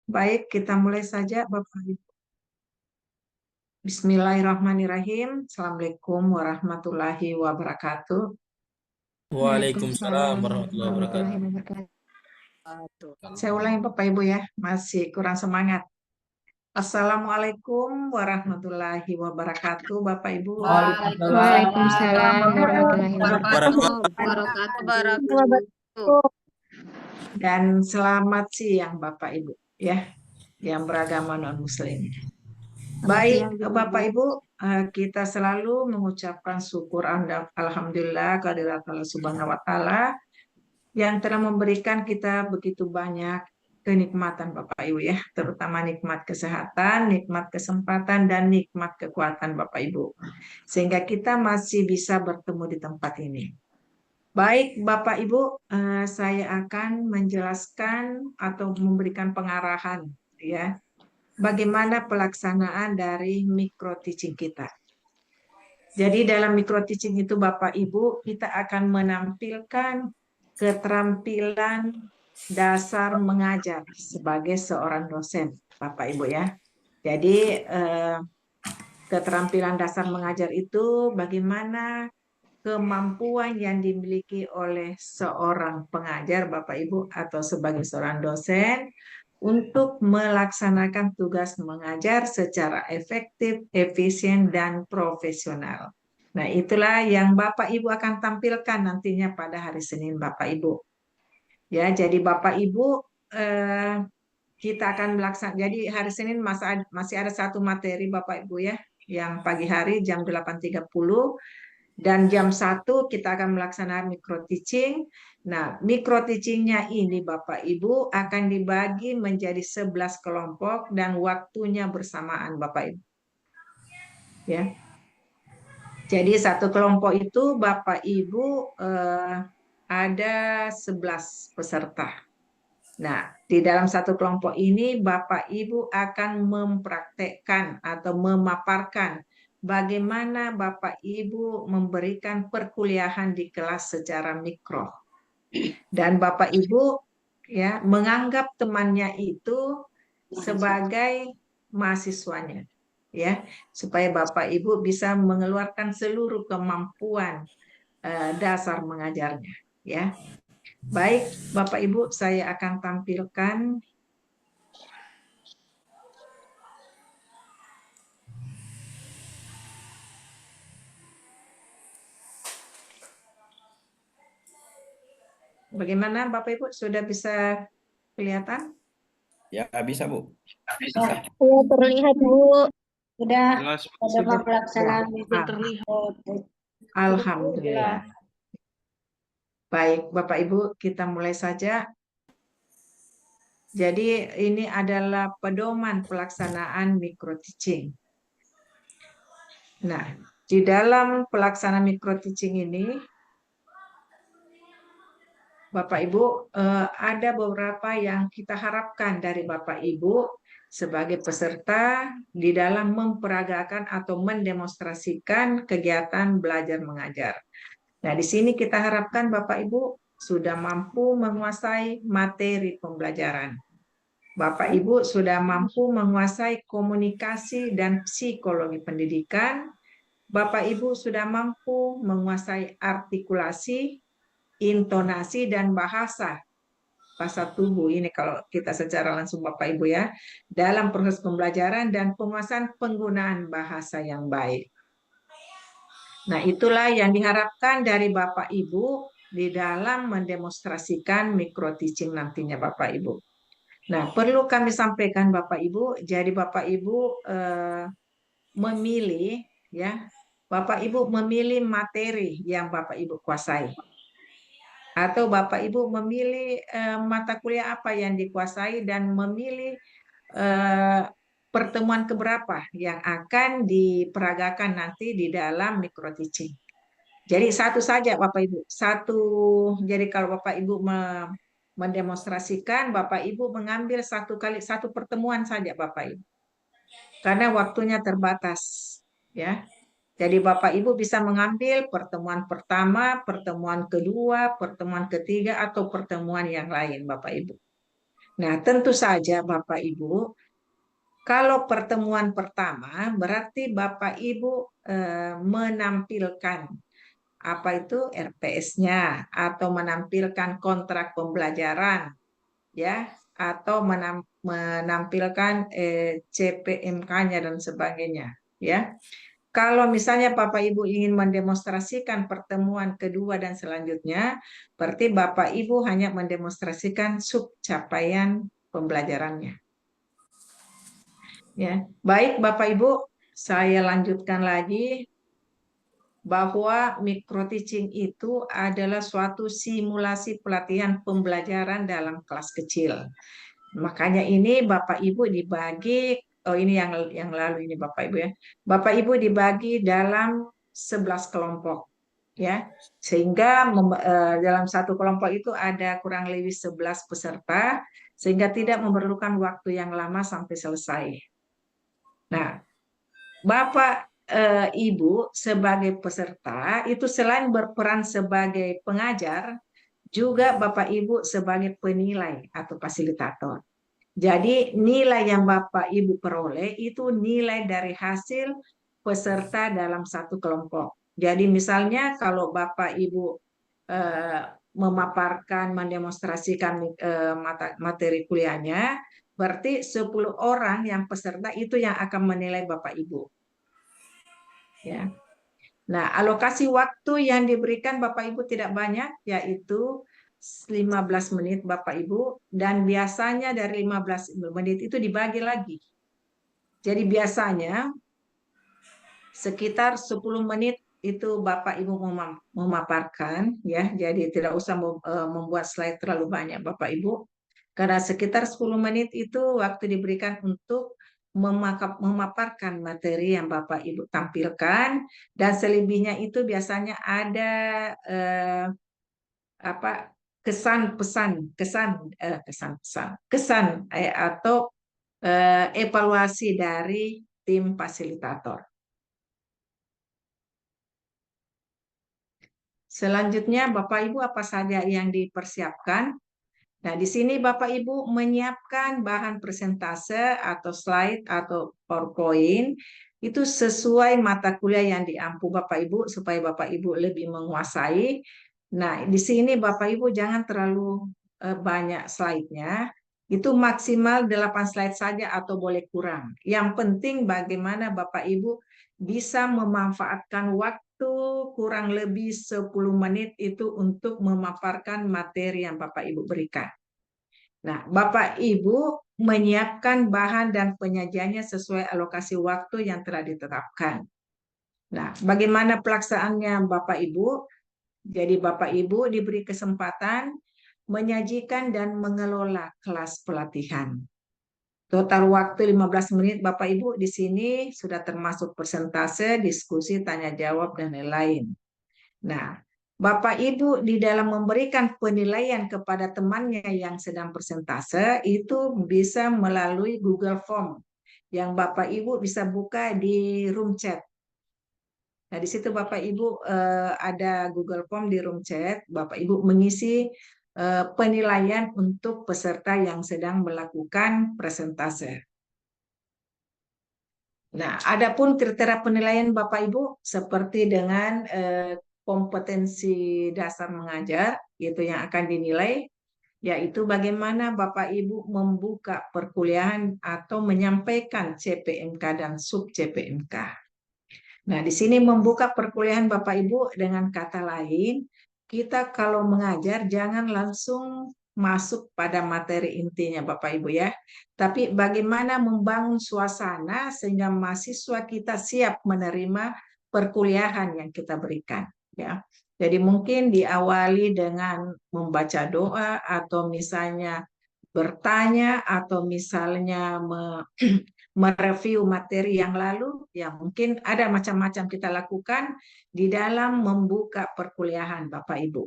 Baik, kita mulai saja, Bapak Ibu. Bismillahirrahmanirrahim. Assalamualaikum warahmatullahi wabarakatuh. Waalaikumsalam Waalaikumsalam warahmatullahi warahmatullahi wabarakatuh. wabarakatuh. Saya ulangi, Bapak Ibu ya, masih kurang semangat. Assalamualaikum warahmatullahi wabarakatuh, Bapak Ibu. Waalaikumsalam warahmatullahi Wabarakatuh. wabarakatuh. Dan selamat siang, Bapak Ibu ya, yang beragama non-Muslim. Baik, Bapak Ibu, kita selalu mengucapkan syukur Alhamdulillah kehadirat Allah Subhanahu wa Ta'ala yang telah memberikan kita begitu banyak kenikmatan Bapak Ibu ya, terutama nikmat kesehatan, nikmat kesempatan, dan nikmat kekuatan Bapak Ibu. Sehingga kita masih bisa bertemu di tempat ini. Baik Bapak Ibu, saya akan menjelaskan atau memberikan pengarahan ya, bagaimana pelaksanaan dari micro teaching kita. Jadi dalam micro teaching itu Bapak Ibu, kita akan menampilkan keterampilan dasar mengajar sebagai seorang dosen, Bapak Ibu ya. Jadi keterampilan dasar mengajar itu bagaimana kemampuan yang dimiliki oleh seorang pengajar, Bapak Ibu, atau sebagai seorang dosen untuk melaksanakan tugas mengajar secara efektif, efisien, dan profesional. Nah, itulah yang Bapak Ibu akan tampilkan nantinya pada hari Senin, Bapak Ibu. Ya, jadi Bapak Ibu kita akan melaksanakan. Jadi hari Senin masih ada satu materi Bapak Ibu ya, yang pagi hari jam 8.30 dan jam 1 kita akan melaksanakan micro teaching. Nah, micro teachingnya ini Bapak Ibu akan dibagi menjadi 11 kelompok dan waktunya bersamaan Bapak Ibu. Ya. Jadi satu kelompok itu Bapak Ibu ada 11 peserta. Nah, di dalam satu kelompok ini Bapak Ibu akan mempraktekkan atau memaparkan bagaimana Bapak Ibu memberikan perkuliahan di kelas secara mikro. Dan Bapak Ibu ya menganggap temannya itu sebagai mahasiswanya ya, supaya Bapak Ibu bisa mengeluarkan seluruh kemampuan dasar mengajarnya ya. Baik, Bapak Ibu, saya akan tampilkan bagaimana Bapak Ibu, sudah bisa kelihatan? Ya, bisa, Bu. Ya, terlihat Bu. Sudah ada Sudah. pelaksanaan itu Ya. terlihat. Alhamdulillah. Baik, Bapak Ibu, kita mulai saja. Jadi ini adalah pedoman pelaksanaan micro teaching. Nah, di dalam pelaksanaan micro teaching ini, Bapak Ibu, ada beberapa yang kita harapkan dari Bapak Ibu sebagai peserta di dalam memperagakan atau mendemonstrasikan kegiatan belajar mengajar. Nah, di sini kita harapkan Bapak Ibu sudah mampu menguasai materi pembelajaran. Bapak Ibu sudah mampu menguasai komunikasi dan psikologi pendidikan. Bapak Ibu sudah mampu menguasai artikulasi, intonasi, dan bahasa tubuh ini kalau kita secara langsung Bapak Ibu ya, dalam proses pembelajaran dan penguasaan penggunaan bahasa yang baik. Nah, itulah yang diharapkan dari Bapak Ibu di dalam mendemonstrasikan micro teaching nantinya Bapak Ibu. Nah, perlu kami sampaikan Bapak Ibu, jadi Bapak Ibu memilih ya, Bapak Ibu memilih materi yang Bapak Ibu kuasai. Atau Bapak Ibu memilih mata kuliah apa yang dikuasai dan memilih pertemuan keberapa yang akan diperagakan nanti di dalam micro teaching. Jadi satu saja Bapak Ibu, satu. Jadi kalau Bapak Ibu mendemonstrasikan, Bapak Ibu mengambil satu pertemuan saja Bapak Ibu, karena waktunya terbatas, ya. Jadi Bapak Ibu bisa mengambil pertemuan pertama, pertemuan kedua, pertemuan ketiga, atau pertemuan yang lain Bapak Ibu. Nah, tentu saja Bapak Ibu, kalau pertemuan pertama berarti Bapak Ibu menampilkan apa itu RPS-nya atau menampilkan kontrak pembelajaran, ya, atau menampilkan CPMK-nya dan sebagainya, ya. Kalau misalnya Bapak Ibu ingin mendemonstrasikan pertemuan kedua dan selanjutnya, berarti Bapak Ibu hanya mendemonstrasikan capaian pembelajarannya. Ya, baik Bapak Ibu, saya lanjutkan lagi bahwa micro teaching itu adalah suatu simulasi pelatihan pembelajaran dalam kelas kecil. Makanya ini Bapak Ibu dibagi, oh ini yang lalu ini Bapak Ibu ya. Bapak Ibu dibagi dalam 11 kelompok, ya. Sehingga dalam satu kelompok itu ada kurang lebih 11 peserta, sehingga tidak memerlukan waktu yang lama sampai selesai. Nah, Bapak Ibu sebagai peserta itu selain berperan sebagai pengajar, juga Bapak Ibu sebagai penilai atau fasilitator. Jadi nilai yang Bapak Ibu peroleh itu nilai dari hasil peserta dalam satu kelompok. Jadi misalnya kalau Bapak Ibu eh, memaparkan, mendemonstrasikan materi kuliahnya, berarti 10 orang yang peserta itu yang akan menilai Bapak Ibu. Ya. Nah, alokasi waktu yang diberikan Bapak Ibu tidak banyak, yaitu 15 menit Bapak Ibu, dan biasanya dari 15 menit itu dibagi lagi. Jadi biasanya sekitar 10 menit itu Bapak Ibu memaparkan, ya. Jadi tidak usah membuat slide terlalu banyak Bapak Ibu, karena sekitar 10 menit itu waktu diberikan untuk memaparkan materi yang Bapak Ibu tampilkan, dan selebihnya itu biasanya ada apa kesan atau evaluasi dari tim fasilitator. Selanjutnya Bapak Ibu apa saja yang dipersiapkan? Nah, di sini Bapak Ibu menyiapkan bahan presentase atau slide atau PowerPoint itu sesuai mata kuliah yang diampu Bapak Ibu supaya Bapak Ibu lebih menguasai. Nah, di sini Bapak Ibu jangan terlalu banyak slide-nya. Itu maksimal 8 slide saja atau boleh kurang. Yang penting bagaimana Bapak Ibu bisa memanfaatkan waktu kurang lebih 10 menit itu untuk memaparkan materi yang Bapak Ibu berikan. Nah, Bapak Ibu menyiapkan bahan dan penyajiannya sesuai alokasi waktu yang telah ditetapkan. Nah, bagaimana pelaksanaannya Bapak Ibu? Jadi Bapak Ibu diberi kesempatan menyajikan dan mengelola kelas pelatihan. Total waktu 15 menit Bapak Ibu di sini sudah termasuk persentase, diskusi, tanya jawab, dan lain-lain. Nah, Bapak Ibu di dalam memberikan penilaian kepada temannya yang sedang persentase itu bisa melalui Google Form yang Bapak Ibu bisa buka di room chat. Nah, di situ Bapak Ibu ada Google Form di room chat, Bapak Ibu mengisi penilaian untuk peserta yang sedang melakukan presentase. Nah, adapun kriteria penilaian Bapak Ibu seperti dengan kompetensi dasar mengajar, itu yang akan dinilai, yaitu bagaimana Bapak Ibu membuka perkuliahan atau menyampaikan CPMK dan sub CPMK. Nah, di sini membuka perkuliahan Bapak Ibu dengan kata lain, kita kalau mengajar jangan langsung masuk pada materi intinya Bapak Ibu ya. Tapi bagaimana membangun suasana sehingga mahasiswa kita siap menerima perkuliahan yang kita berikan ya. Jadi mungkin diawali dengan membaca doa atau misalnya bertanya atau misalnya mereview materi yang lalu, ya mungkin ada macam-macam kita lakukan di dalam membuka perkuliahan Bapak Ibu.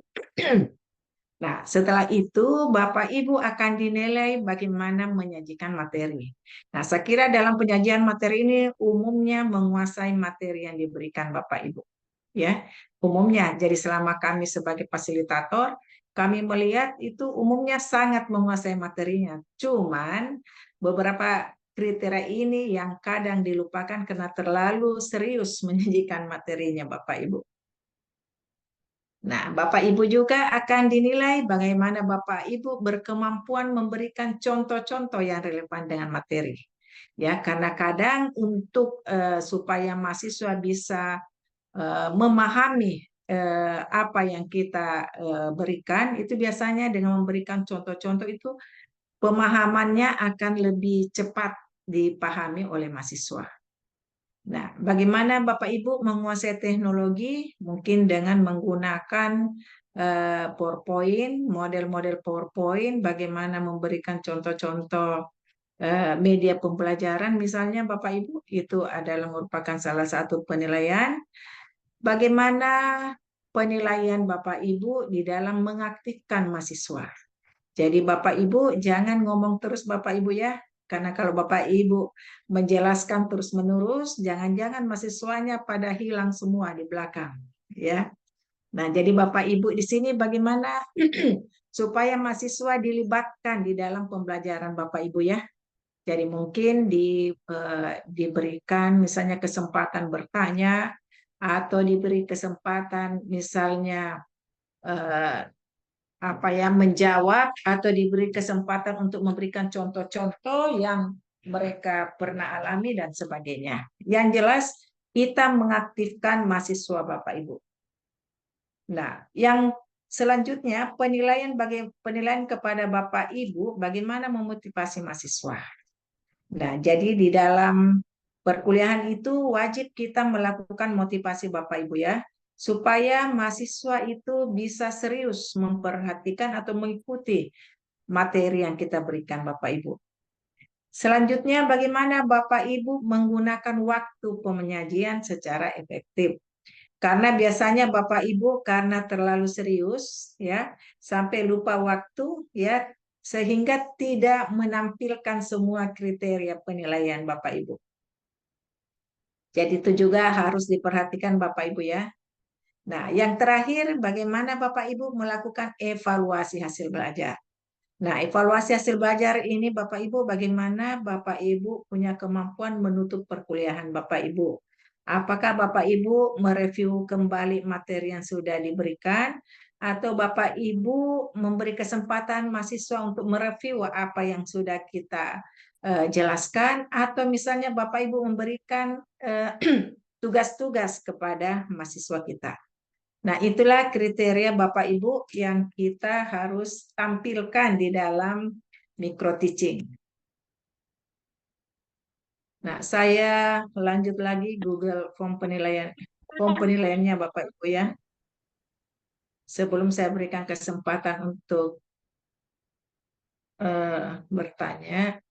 Nah, setelah itu Bapak Ibu akan dinilai bagaimana menyajikan materi. Nah, saya kira dalam penyajian materi ini umumnya menguasai materi yang diberikan Bapak Ibu. Ya, umumnya. Jadi selama kami sebagai fasilitator, kami melihat itu umumnya sangat menguasai materinya. Cuman beberapa kriteria ini yang kadang dilupakan karena terlalu serius menyajikan materinya Bapak Ibu. Nah, Bapak Ibu juga akan dinilai bagaimana Bapak Ibu berkemampuan memberikan contoh-contoh yang relevan dengan materi. Ya, karena kadang untuk supaya mahasiswa bisa memahami apa yang kita berikan, itu biasanya dengan memberikan contoh-contoh itu pemahamannya akan lebih cepat dipahami oleh mahasiswa. Nah, bagaimana Bapak Ibu menguasai teknologi? Mungkin dengan menggunakan PowerPoint, model-model PowerPoint, bagaimana memberikan contoh-contoh media pembelajaran, misalnya Bapak Ibu, itu adalah merupakan salah satu penilaian. Bagaimana penilaian Bapak Ibu di dalam mengaktifkan mahasiswa? Jadi Bapak Ibu jangan ngomong terus Bapak Ibu ya. Karena kalau Bapak Ibu menjelaskan terus-menerus, jangan-jangan mahasiswanya pada hilang semua di belakang, ya. Nah, jadi Bapak Ibu di sini bagaimana supaya mahasiswa dilibatkan di dalam pembelajaran Bapak Ibu ya. Jadi mungkin diberikan misalnya kesempatan bertanya atau diberi kesempatan misalnya menjawab atau diberi kesempatan untuk memberikan contoh-contoh yang mereka pernah alami dan sebagainya. Yang jelas kita mengaktifkan mahasiswa Bapak Ibu. Nah, yang selanjutnya penilaian kepada Bapak Ibu bagaimana memotivasi mahasiswa. Nah, jadi di dalam perkuliahan itu wajib kita melakukan motivasi Bapak Ibu ya, supaya mahasiswa itu bisa serius memperhatikan atau mengikuti materi yang kita berikan Bapak Ibu. Selanjutnya, bagaimana Bapak Ibu menggunakan waktu penyajian secara efektif. Karena biasanya Bapak Ibu karena terlalu serius ya, sampai lupa waktu ya, sehingga tidak menampilkan semua kriteria penilaian Bapak Ibu. Jadi itu juga harus diperhatikan Bapak Ibu ya. Nah, yang terakhir bagaimana Bapak Ibu melakukan evaluasi hasil belajar. Nah, evaluasi hasil belajar ini Bapak Ibu bagaimana Bapak Ibu punya kemampuan menutup perkuliahan Bapak Ibu. Apakah Bapak Ibu mereview kembali materi yang sudah diberikan atau Bapak Ibu memberi kesempatan mahasiswa untuk mereview apa yang sudah kita jelaskan atau misalnya Bapak Ibu memberikan tugas-tugas kepada mahasiswa kita. Nah, itulah kriteria Bapak Ibu yang kita harus tampilkan di dalam micro teaching. Nah, saya lanjut lagi Google Form penilaiannya Bapak Ibu ya. Sebelum saya berikan kesempatan untuk bertanya.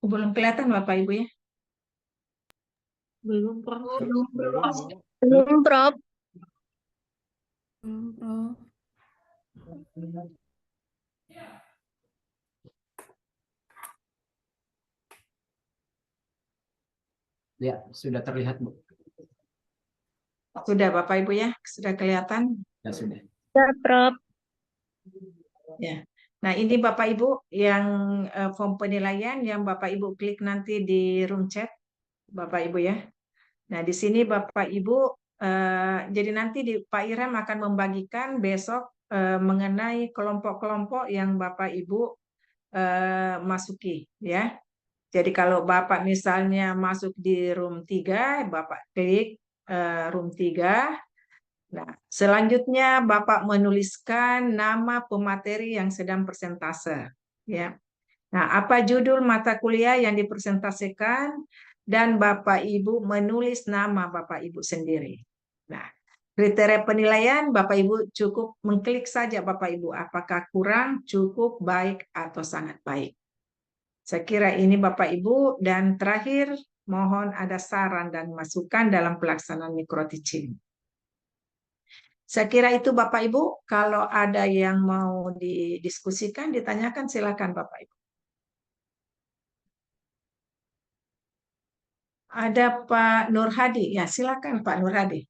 Belum kelihatan Bapak Ibu ya? Belum, Prof. Belum, Bu. Belum, Prof. Ya, sudah terlihat, Bu. Sudah Bapak Ibu ya? Sudah kelihatan? Ya, sudah. Ya, Prof. Ya. Nah, ini Bapak Ibu yang form penilaian yang Bapak Ibu klik nanti di room chat Bapak Ibu ya. Nah, di sini Bapak Ibu jadi nanti Pak Iram akan membagikan besok mengenai kelompok-kelompok yang Bapak Ibu masuki ya. Jadi kalau Bapak misalnya masuk di room 3, Bapak klik room 3. Nah, selanjutnya Bapak menuliskan nama pemateri yang sedang persentase ya. Nah, apa judul mata kuliah yang dipresentasikan dan Bapak Ibu menulis nama Bapak Ibu sendiri. Nah, kriteria penilaian Bapak Ibu cukup mengklik saja Bapak Ibu apakah kurang, cukup, baik atau sangat baik. Saya kira ini Bapak Ibu dan terakhir Mohon ada saran dan masukan dalam pelaksanaan micro teaching. Saya kira itu Bapak Ibu. Kalau ada yang mau didiskusikan, ditanyakan, silakan Bapak Ibu. Ada Pak Nur Hadi. Ya, silakan Pak Nur Hadi.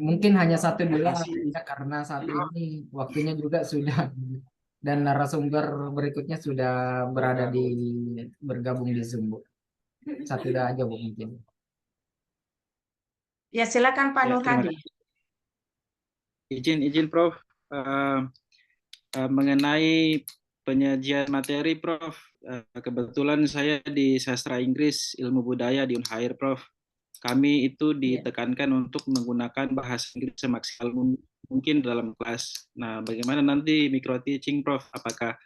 Mungkin hanya satu dua ya, karena saat ini waktunya juga sudah dan narasumber berikutnya sudah bergabung di Zoom, Bu. Satu aja, Bu, mungkin. Ya, silakan Pak Ya, Nur terima Hadi. Izin Prof. Mengenai penyajian materi Prof. Kebetulan saya di sastra Inggris ilmu budaya di Unhair Prof. Kami itu ditekankan untuk menggunakan bahasa Inggris semaksimal mungkin dalam kelas. Nah, bagaimana nanti micro teaching Prof? Apakah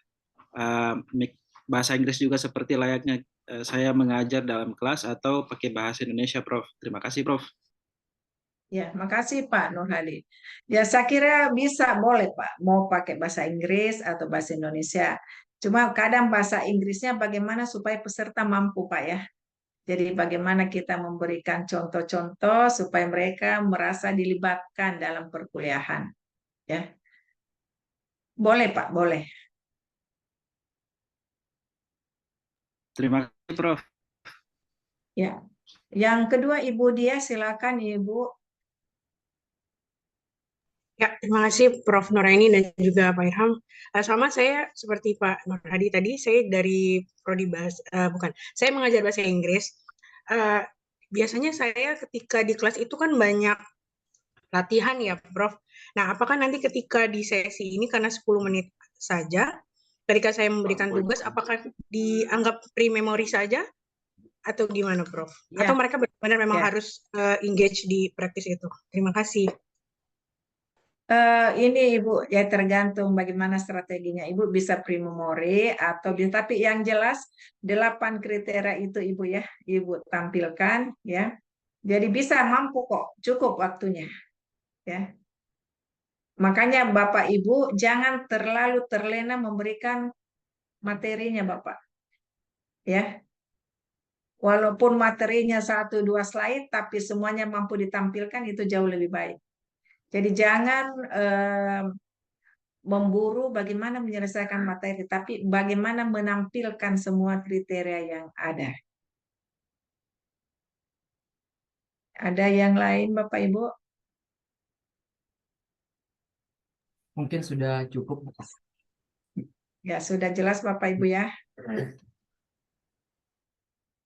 bahasa Inggris juga seperti layaknya saya mengajar dalam kelas atau pakai bahasa Indonesia Prof? Terima kasih Prof. Ya, makasih Pak Nur Hadi. Ya, saya kira bisa, boleh Pak. Mau pakai bahasa Inggris atau bahasa Indonesia. Cuma kadang bahasa Inggrisnya bagaimana supaya peserta mampu Pak ya. Jadi bagaimana kita memberikan contoh-contoh supaya mereka merasa dilibatkan dalam perkuliahan. Ya, boleh Pak, boleh. Terima kasih Prof. Ya, yang kedua Ibu Dia, silakan Ibu. Ya, terima kasih Prof. Nuraini dan juga Pak Irham. Sama saya seperti Pak Nur Hadi tadi, saya dari prodi saya mengajar bahasa Inggris. Biasanya saya ketika di kelas itu kan banyak latihan ya, Prof. Nah, apakah nanti ketika di sesi ini karena 10 menit saja, ketika saya memberikan tugas, apakah dianggap pre-memory saja atau gimana, Prof? Ya. Atau mereka benar-benar memang Ya. harus engage di praktis itu? Terima kasih. Ini Ibu ya tergantung bagaimana strateginya. Ibu bisa pre-memory atau tapi yang jelas 8 kriteria itu Ibu ya, Ibu tampilkan ya. Jadi bisa mampu kok, cukup waktunya ya. Makanya Bapak Ibu jangan terlalu terlena memberikan materinya Bapak. Ya. Walaupun materinya 1-2 slide tapi semuanya mampu ditampilkan itu jauh lebih baik. Jadi jangan memburu bagaimana menyelesaikan materi, tapi bagaimana menampilkan semua kriteria yang ada. Ada yang lain Bapak Ibu? Mungkin sudah cukup. Ya, sudah jelas Bapak Ibu ya.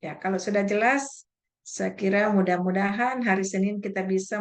Ya, kalau sudah jelas, saya kira mudah-mudahan hari Senin kita bisa